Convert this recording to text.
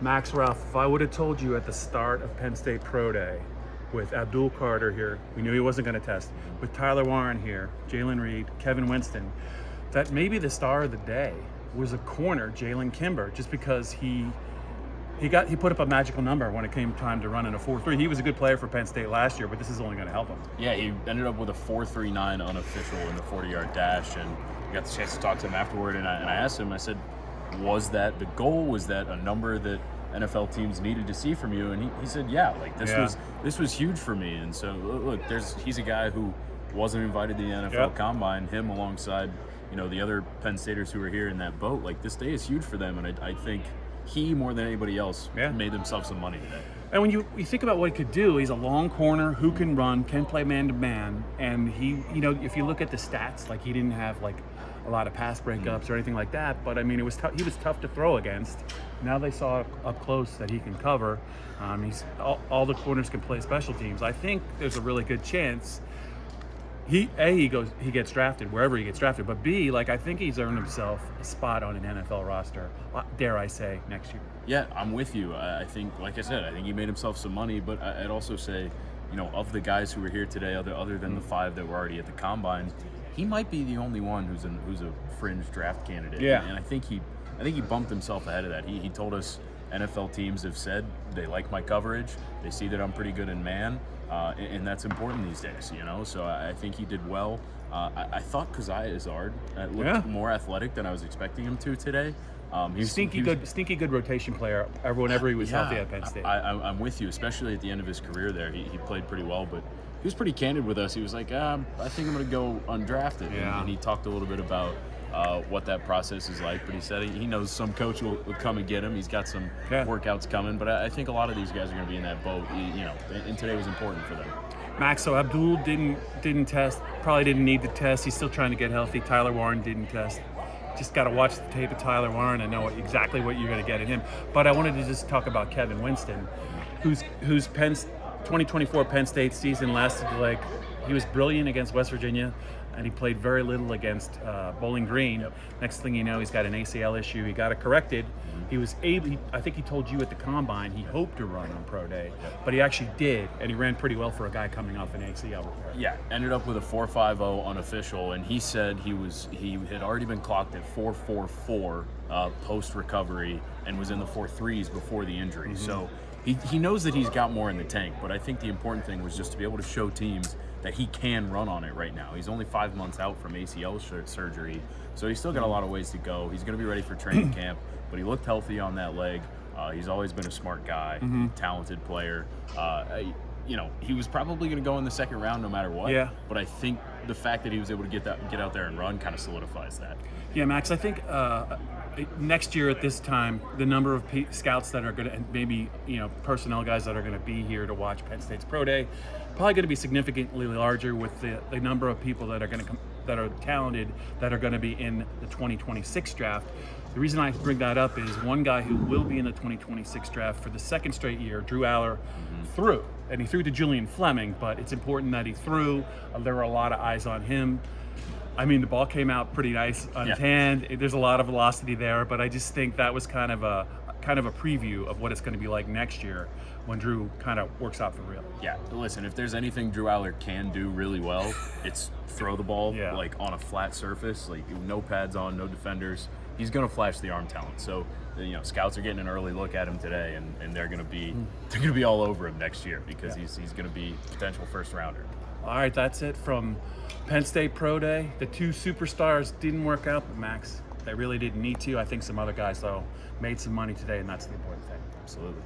Max Ralph, if I would have told you at the start of Penn State Pro Day, with Abdul Carter here, we knew he wasn't going to test, with Tyler Warren here, Jaylen Reed, Kevin Winston, that maybe the star of the day was a corner, Jalen Kimber, just because he put up a magical number when it came time to run in a 4.3. He was a good player for Penn State last year, but this is only going to help him. Yeah, he ended up with a 4.39 unofficial in the 40-yard dash, and I got the chance to talk to him afterward, and I asked him, I said, was that the goal? Was that a number that NFL teams needed to see from you? And he said, yeah, like this was huge for me. And so look, he's a guy who wasn't invited to the NFL Combine. Him alongside the other Penn Staters who were here in that boat. Like, this day is huge for them, and I think he more than anybody else made themselves some money today. And when you think about what he could do, he's a long corner who can run, can play man to man, and he, if you look at the stats, like he didn't have like a lot of pass breakups or anything like that, but I mean, he was tough to throw against. Now they saw up close that he can cover. He's all the corners can play special teams. I think there's a really good chance he gets drafted wherever he gets drafted, but B, like, I think he's earned himself a spot on an NFL roster, dare I say, next year. Yeah, I'm with you. I think, like I said, I think he made himself some money, but I'd also say, of the guys who were here today, other than the 5 that were already at the Combine, he might be the only one who's a fringe draft candidate. Yeah. And I think he bumped himself ahead of that. He told us NFL teams have said they like my coverage. They see that I'm pretty good in man, and that's important these days, So I think he did well. I thought Coziah Izzard looked more athletic than I was expecting him to today. Stinky good rotation player. Whenever he was healthy at Penn State. I'm with you, especially at the end of his career there. He played pretty well, but he was pretty candid with us. He was like, I think I'm going to go undrafted. Yeah. And he talked a little bit about what that process is like, but he said he knows some coach will come and get him. He's got some workouts coming, but I think a lot of these guys are going to be in that boat, and today was important for them. Max, so Abdul didn't test, probably didn't need to test. He's still trying to get healthy. Tyler Warren didn't test. Just got to watch the tape of Tyler Warren and know exactly what you're going to get in him. But I wanted to just talk about Kevin Winston, whose 2024 Penn State season lasted like, he was brilliant against West Virginia, and he played very little against Bowling Green. Next thing you know, he's got an ACL issue. He got it corrected. He was able, I think he told you at the Combine, he hoped to run on Pro Day, but he actually did, and he ran pretty well for a guy coming off an ACL repair. Yeah, ended up with a 4.50 unofficial, and he said he had already been clocked at 4.44 post-recovery and was in the 4.3s before the injury. So he knows that he's got more in the tank, but I think the important thing was just to be able to show teams that he can run on it right now. He's only 5 months out from ACL surgery, so he's still got a lot of ways to go. He's going to be ready for training camp, but he looked healthy on that leg. He's always been a smart guy, talented player. He was probably going to go in the second round no matter what. Yeah. But I think the fact that he was able to get out there and run kind of solidifies that. Yeah, Max, I think next year at this time, the number of scouts that are going to, and maybe personnel guys that are going to be here to watch Penn State's Pro Day, probably going to be significantly larger with the number of people that are going to that are talented that are going to be in the 2026 draft. The reason I bring that up is one guy who will be in the 2026 draft for the second straight year, Drew Aller, threw, and he threw to Julian Fleming, but it's important that he threw. There were a lot of eyes on him. I mean, the ball came out pretty nice on his hand. There's a lot of velocity there, but I just think that was kind of a preview of what it's going to be like next year when Drew kind of works out for real. Yeah, listen, if there's anything Drew Aller can do really well, it's throw the ball like on a flat surface, like no pads on, no defenders. He's going to flash the arm talent. So, scouts are getting an early look at him today, and they're going to be all over him next year because he's going to be a potential first rounder. All right, that's it from Penn State Pro Day. The 2 superstars didn't work out, but Max, they really didn't need to. I think some other guys, though, made some money today, and that's the important thing. Absolutely.